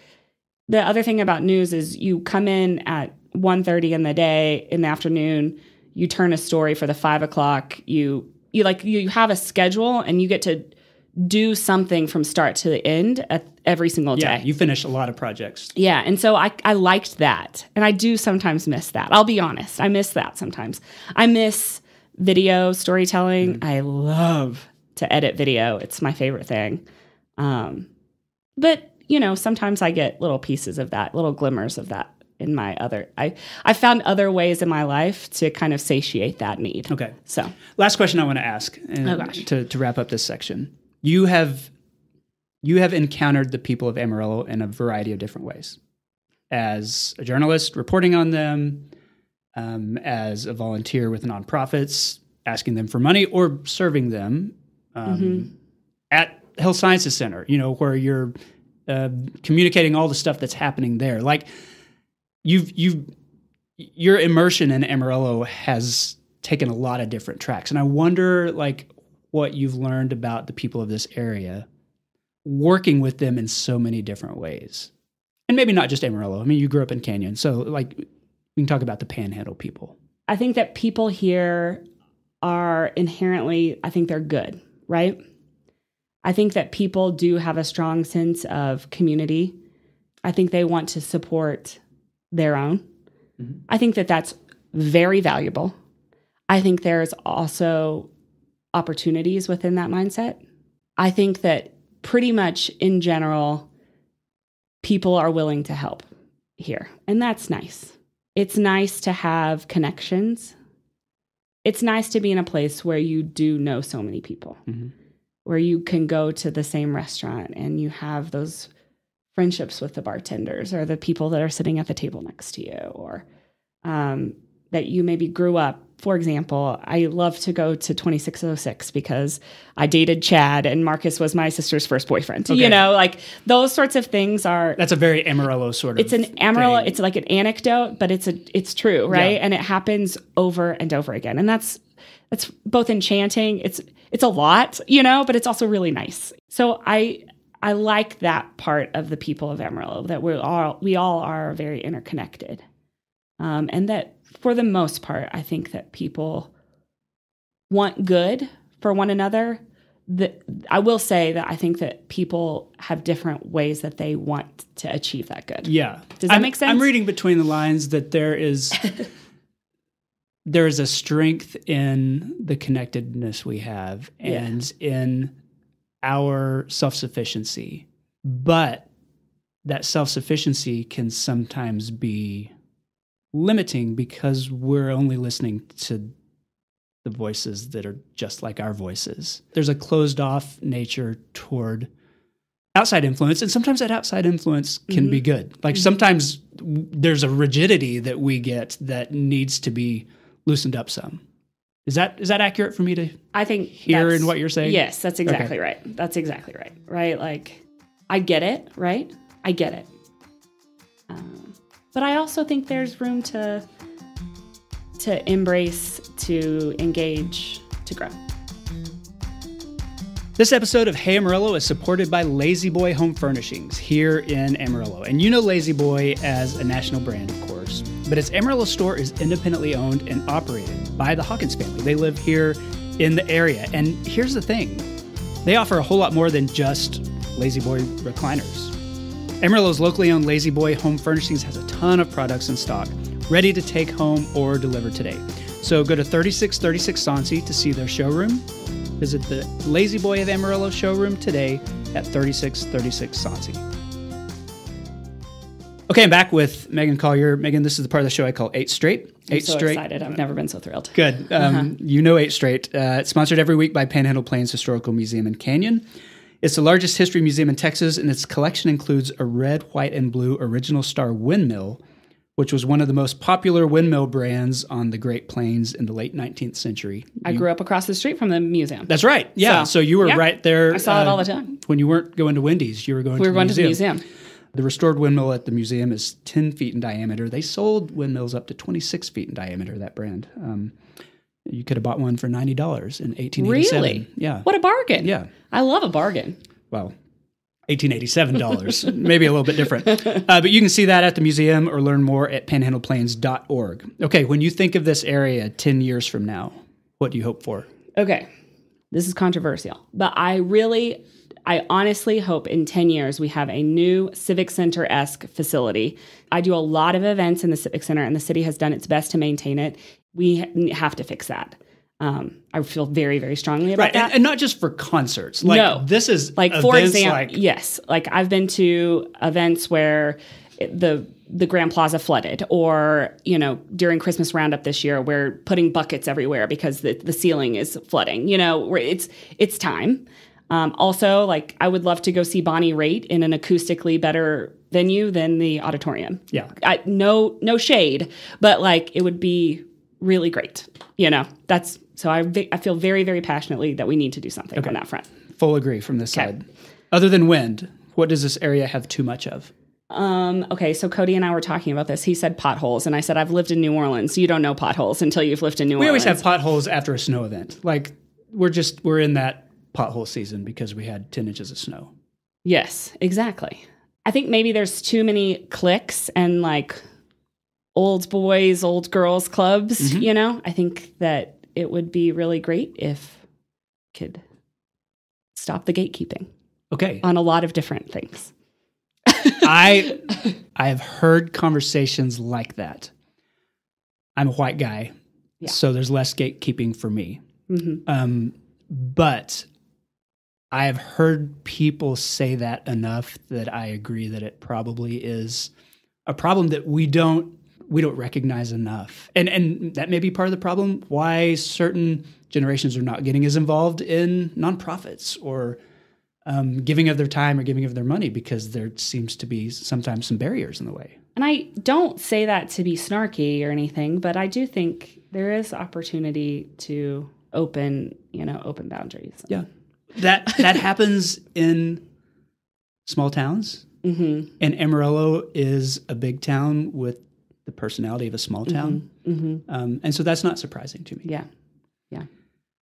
Speaker 2: The other thing about news is you come in at 1:30 in the afternoon, you turn a story for the 5 o'clock, you have a schedule and you get to do something from start to the end at every single day.
Speaker 1: Yeah, you finish a lot of projects.
Speaker 2: Yeah, and so I liked that. And I do sometimes miss that. I'll be honest. I miss that sometimes. I miss video storytelling. I love to edit video. It's my favorite thing. But, sometimes I get little pieces of that, little glimmers of that in my other. I found other ways in my life to kind of satiate that need.
Speaker 1: Okay.
Speaker 2: So
Speaker 1: last question I want to ask to wrap up this section. You have encountered the people of Amarillo in a variety of different ways. As a journalist reporting on them, as a volunteer with nonprofits, asking them for money, or serving them at Health Sciences Center, where you're communicating all the stuff that's happening there. Like your immersion in Amarillo has taken a lot of different tracks. And I wonder what you've learned about the people of this area, working with them in so many different ways. And maybe not just Amarillo. I mean, you grew up in Canyon. So we can talk about the Panhandle people.
Speaker 2: I think that people here are inherently, I think they're good, right? I think that people do have a strong sense of community. I think they want to support their own. Mm-hmm. I think that that's very valuable. I think there's also opportunities within that mindset. I think that pretty much in general, people are willing to help here. And that's nice. It's nice to have connections. It's nice to be in a place where you do know so many people, where you can go to the same restaurant and you have those friendships with the bartenders or the people that are sitting at the table next to you, or that you maybe grew up. For example, I love to go to 2606 because I dated Chad and Marcus was my sister's first boyfriend.
Speaker 1: Okay.
Speaker 2: You know, like those sorts of things are.
Speaker 1: That's a very Amarillo sort of.
Speaker 2: It's an Amarillo.
Speaker 1: thing.
Speaker 2: It's like an anecdote, but it's true, right?
Speaker 1: Yeah.
Speaker 2: And it happens over and over again, and that's both enchanting. It's a lot, you know, but it's also really nice. So I like that part of the people of Amarillo, that we all are very interconnected, and that. For the most part, I think that people want good for one another. I will say that I think that people have different ways that they want to achieve that good.
Speaker 1: Yeah.
Speaker 2: Does that make sense?
Speaker 1: I'm reading between the lines that there is a strength in the connectedness we have and in our self-sufficiency. But that self-sufficiency can sometimes be limiting because we're only listening to the voices that are just like our voices. There's a closed off nature toward outside influence, and sometimes that outside influence can be good. Like sometimes there's a rigidity that we get that needs to be loosened up some. Is that accurate for me to hear in what you're saying?
Speaker 2: Yes, that's exactly right. That's exactly right. Right? Like, I get it, right? I get it. But I also think there's room to embrace, to engage, to grow.
Speaker 1: This episode of Hey Amarillo is supported by Lazy Boy Home Furnishings here in Amarillo. And you know Lazy Boy as a national brand, of course. But its Amarillo store is independently owned and operated by the Hawkins family. They live here in the area. And here's the thing. They offer a whole lot more than just Lazy Boy recliners. Amarillo's locally owned Lazy Boy Home Furnishings has a ton of products in stock, ready to take home or deliver today. So go to 3636 Soncy to see their showroom. Visit the Lazy Boy of Amarillo showroom today at 3636 Soncy. Okay, I'm back with Meaghan Collier. Meaghan, this is the part of the show I call 8 Straight.
Speaker 2: I'm so excited. I've never been so thrilled.
Speaker 1: Good. You know 8 Straight. It's sponsored every week by Panhandle Plains Historical Museum and Canyon. It's the largest history museum in Texas, and its collection includes a red, white, and blue original star windmill, which was one of the most popular windmill brands on the Great Plains in the late 19th century.
Speaker 2: I grew up across the street from the museum.
Speaker 1: That's right. Yeah. So you were right there.
Speaker 2: I saw it all the time.
Speaker 1: When you weren't going to Wendy's, you were going to the museum.
Speaker 2: to the museum.
Speaker 1: The restored windmill at the museum is 10 feet in diameter. They sold windmills up to 26 feet in diameter, that brand. You could have bought one for $90 in 1887.
Speaker 2: Really?
Speaker 1: Yeah.
Speaker 2: What a bargain.
Speaker 1: Yeah.
Speaker 2: I love a bargain.
Speaker 1: Well, $1887, maybe a little bit different. But you can see that at the museum or learn more at panhandleplains.org. Okay, when you think of this area 10 years from now, what do you hope for?
Speaker 2: Okay, this is controversial, but I honestly hope in 10 years we have a new Civic Center-esque facility. I do a lot of events in the Civic Center, and the city has done its best to maintain it. We have to fix that. I feel very, very strongly about that.
Speaker 1: And not just for concerts. Like,
Speaker 2: no.
Speaker 1: This is
Speaker 2: like, for example, yes. Like, I've been to events where the Grand Plaza flooded, or, you know, during Christmas Roundup this year, we're putting buckets everywhere because the ceiling is flooding. You know, where it's time. Also, like, I would love to go see Bonnie Raitt in an acoustically better venue than the auditorium.
Speaker 1: Yeah.
Speaker 2: No shade, but, like, it would be really great. You know, so I feel very, very passionately that we need to do something on that front.
Speaker 1: Full agree from this side. Other than wind, what does this area have too much of?
Speaker 2: Okay, so Cody and I were talking about this. He said potholes, and I said, I've lived in New Orleans. You don't know potholes until you've lived in New Orleans.
Speaker 1: We always have potholes after a snow event. Like, we're in that pothole season because we had 10 inches of snow.
Speaker 2: Yes, exactly. I think maybe there's too many cliques and, like, old boys, old girls clubs, you know? I think that it would be really great if we could stop the gatekeeping.
Speaker 1: Okay.
Speaker 2: On a lot of different things.
Speaker 1: I have heard conversations like that. I'm a white guy, so there's less gatekeeping for me. Mm-hmm. But I have heard people say that enough that I agree that it probably is a problem that we don't recognize enough. And that may be part of the problem why certain generations are not getting as involved in nonprofits or giving of their time or giving of their money because there seems to be sometimes some barriers in the way.
Speaker 2: And I don't say that to be snarky or anything, but I do think there is opportunity to open boundaries.
Speaker 1: Yeah. That happens in small towns. Mm-hmm. And Amarillo is a big town with the personality of a small town. Mm-hmm. And so that's not surprising to me.
Speaker 2: Yeah. Yeah.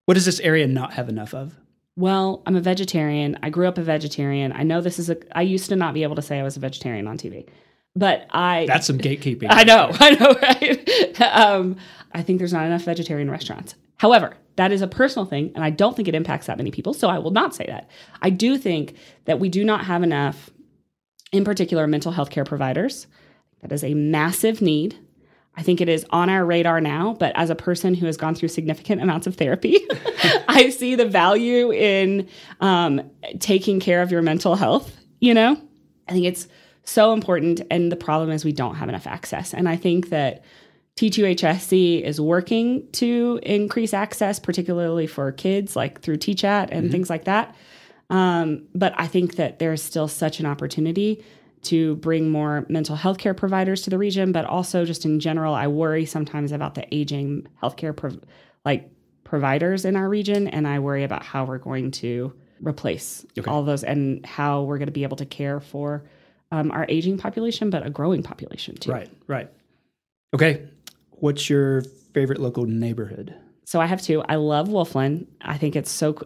Speaker 1: What does this area not have enough of?
Speaker 2: Well, I'm a vegetarian. I grew up a vegetarian. I know I used to not be able to say I was a vegetarian on TV. But that's
Speaker 1: some gatekeeping.
Speaker 2: I know, right? I think there's not enough vegetarian restaurants. However, that is a personal thing, and I don't think it impacts that many people, so I will not say that. I do think that we do not have enough, in particular, mental health care providers. That is a massive need. I think it is on our radar now, but as a person who has gone through significant amounts of therapy, I see the value in taking care of your mental health, I think it's so important, and the problem is we don't have enough access. And I think that T2HSC is working to increase access, particularly for kids, like through TChat and things like that. But I think that there's still such an opportunity to bring more mental health care providers to the region, but also just in general, I worry sometimes about the aging healthcare providers in our region, and I worry about how we're going to replace all those and how we're going to be able to care for our aging population, but a growing population too.
Speaker 1: Right. Okay. What's your favorite local neighborhood?
Speaker 2: So I have two. I love Wolfland. I think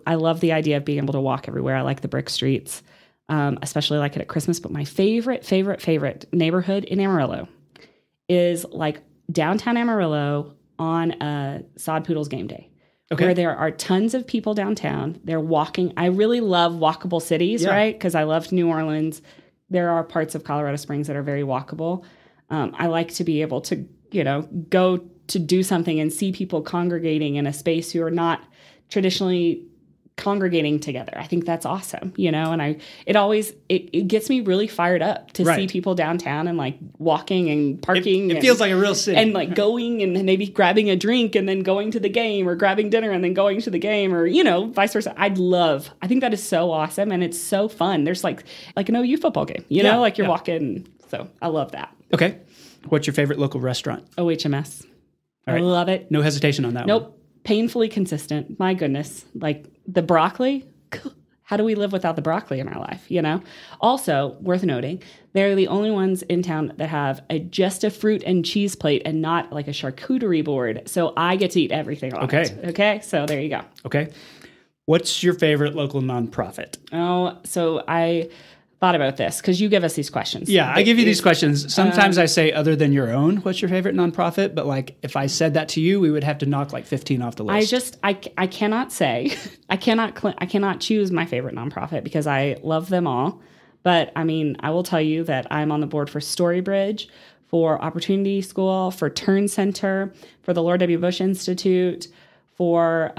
Speaker 2: I love the idea of being able to walk everywhere. I like the brick streets, especially like it at Christmas. But my favorite neighborhood in Amarillo is like downtown Amarillo on a Sod Poodles game day. Okay. Where there are tons of people downtown. They're walking. I really love walkable cities, right? Because I loved New Orleans. There are parts of Colorado Springs that are very walkable. I like to be able to, go to do something and see people congregating in a space who are not traditionally congregating together. I think that's awesome, and it gets me really fired up to see people downtown and like walking and parking.
Speaker 1: It feels like a real city.
Speaker 2: And like going and maybe grabbing a drink and then going to the game, or grabbing dinner and then going to the game, or, vice versa. I think that is so awesome. And it's so fun. There's like an OU football game, like you're walking. So I love that.
Speaker 1: Okay. What's your favorite local restaurant?
Speaker 2: OHMS.
Speaker 1: Right.
Speaker 2: I love it.
Speaker 1: No hesitation on that one.
Speaker 2: Nope. Painfully consistent. My goodness. Like the broccoli. How do we live without the broccoli in our life? Also worth noting, they're the only ones in town that have just a fruit and cheese plate and not like a charcuterie board. So I get to eat everything on it. Okay. So there you go.
Speaker 1: Okay. What's your favorite local nonprofit?
Speaker 2: Oh, so I thought about this because you give us these questions.
Speaker 1: Yeah, I give you these questions. Sometimes I say other than your own, what's your favorite nonprofit? But like if I said that to you, we would have to knock like 15 off the list.
Speaker 2: I cannot say, I cannot choose my favorite nonprofit because I love them all. But I mean, I will tell you that I'm on the board for Storybridge, for Opportunity School, for Turn Center, for the Lord W. Bush Institute, for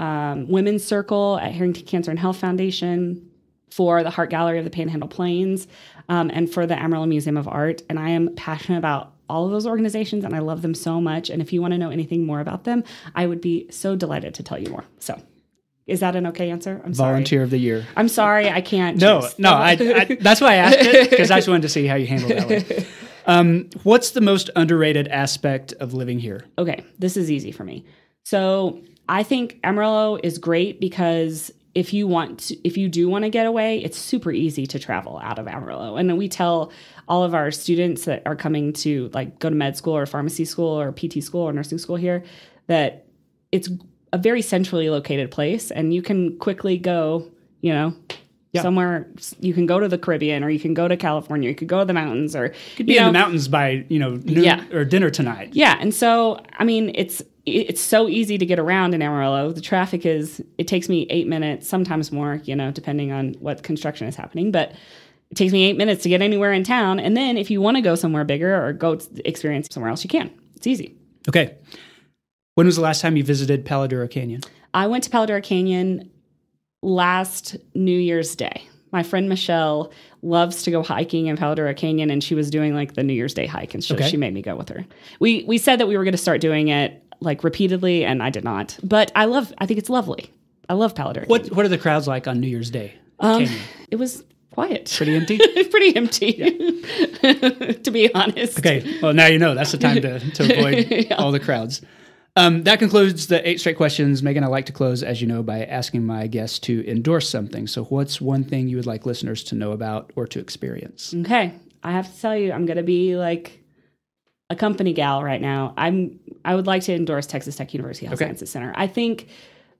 Speaker 2: Women's Circle at Harrington Cancer and Health Foundation, for the Heart Gallery of the Panhandle Plains, and for the Amarillo Museum of Art. And I am passionate about all of those organizations, and I love them so much. And if you want to know anything more about them, I would be so delighted to tell you more. So is that an okay answer? I'm sorry.
Speaker 1: Volunteer of the Year.
Speaker 2: I'm sorry, I can't.
Speaker 1: No, I that's why I asked it, because I just wanted to see how you handle that one. What's the most underrated aspect of living here?
Speaker 2: Okay, this is easy for me. So I think Amarillo is great because if you do want to get away, it's super easy to travel out of Amarillo. And then we tell all of our students that are coming to like go to med school or pharmacy school or PT school or nursing school here that it's a very centrally located place, and you can quickly go, somewhere. You can go to the Caribbean, or you can go to California, you could go to the mountains, or you
Speaker 1: could be in the mountains by noon or dinner tonight.
Speaker 2: Yeah, and so I mean it's so easy to get around in Amarillo. The traffic it takes me 8 minutes, sometimes more, depending on what construction is happening. But it takes me 8 minutes to get anywhere in town. And then if you want to go somewhere bigger or go experience somewhere else, you can. It's easy.
Speaker 1: Okay. When was the last time you visited Paladura Canyon?
Speaker 2: I went to Paladura Canyon last New Year's Day. My friend Michelle loves to go hiking in Paladura Canyon, and she was doing like the New Year's Day hike, and she made me go with her. We said that we were going to start doing it like repeatedly, and I did not. But I think it's lovely. I love Paladura Canyon.
Speaker 1: What are the crowds like on New Year's Day?
Speaker 2: It was quiet.
Speaker 1: Pretty empty?
Speaker 2: Pretty empty, to be honest.
Speaker 1: Okay. Well, now you know. That's the time to avoid all the crowds. That concludes the 8 straight questions. Meaghan, I like to close, as you know, by asking my guests to endorse something. So what's one thing you would like listeners to know about or to experience?
Speaker 2: Okay. I have to tell you, I'm going to be like a company gal right now. I would like to endorse Texas Tech University Health Sciences Center. I think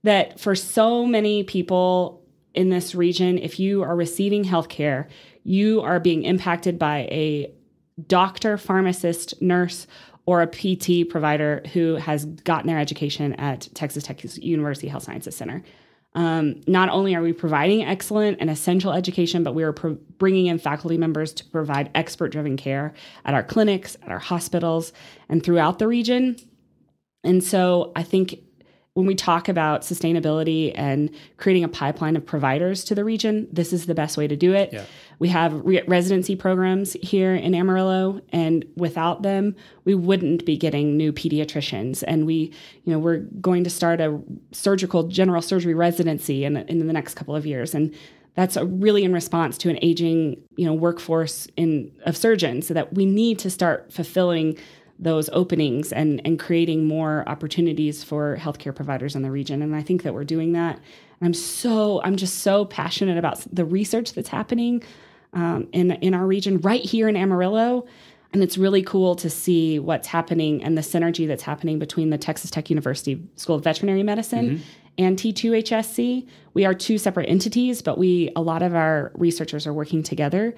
Speaker 2: that for so many people in this region, if you are receiving healthcare, you are being impacted by a doctor, pharmacist, nurse, or a PT provider who has gotten their education at Texas Tech University Health Sciences Center. Not only are we providing excellent and essential education, but we are bringing in faculty members to provide expert-driven care at our clinics, at our hospitals, and throughout the region. And so I think when we talk about sustainability and creating a pipeline of providers to the region, this is the best way to do it. Yeah. We have residency programs here in Amarillo, and without them, we wouldn't be getting new pediatricians. And we're going to start a general surgery residency in the next couple of years. And that's really in response to an aging, workforce of surgeons, so that we need to start fulfilling those openings and creating more opportunities for healthcare providers in the region. And I think that we're doing that. And I'm just so passionate about the research that's happening in our region right here in Amarillo. And it's really cool to see what's happening and the synergy that's happening between the Texas Tech University School of Veterinary Medicine and T2HSC. We are 2 separate entities, but a lot of our researchers are working together.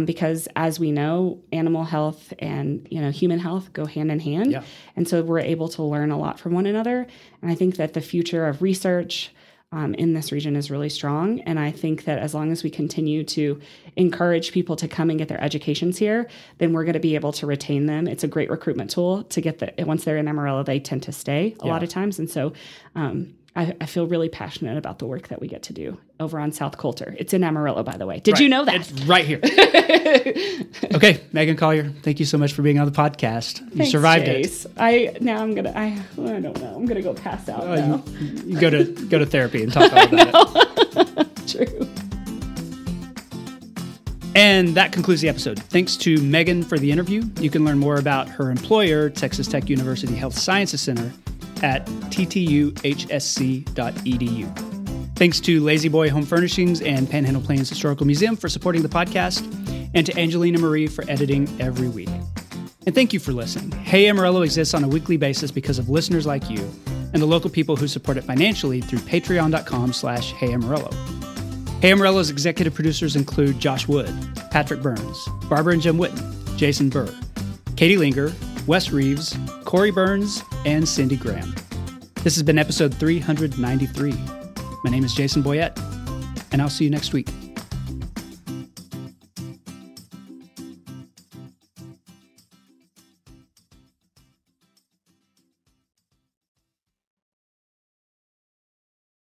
Speaker 2: Because as we know, animal health and human health go hand in hand. Yeah. And so we're able to learn a lot from one another. And I think that the future of research in this region is really strong. And I think that as long as we continue to encourage people to come and get their educations here, then we're going to be able to retain them. It's a great recruitment tool to get once they're in Amarillo, they tend to stay a lot of times. And so I feel really passionate about the work that we get to do over on South Coulter. It's in Amarillo, by the way. Did you know that?
Speaker 1: It's right here. Okay, Meaghan Collier, thank you so much for being on the podcast. You survived
Speaker 2: Jace.
Speaker 1: it.
Speaker 2: I don't know. I'm gonna go pass out now.
Speaker 1: You go to therapy and talk all about it.
Speaker 2: True.
Speaker 1: And that concludes the episode. Thanks to Meaghan for the interview. You can learn more about her employer, Texas Tech University Health Sciences Center, at ttuhsc.edu. Thanks to Lazy Boy Home Furnishings and Panhandle Plains Historical Museum for supporting the podcast, and to Angelina Marie for editing every week. And thank you for listening. Hey Amarillo exists on a weekly basis because of listeners like you and the local people who support it financially through patreon.com/HeyAmarillo. Hey Amarillo's executive producers include Josh Wood, Patrick Burns, Barbara and Jim Witten, Jason Burr, Katie Linger, Wes Reeves, Corey Burns, and Cindy Graham. This has been episode 393. My name is Jason Boyett, and I'll see you next week.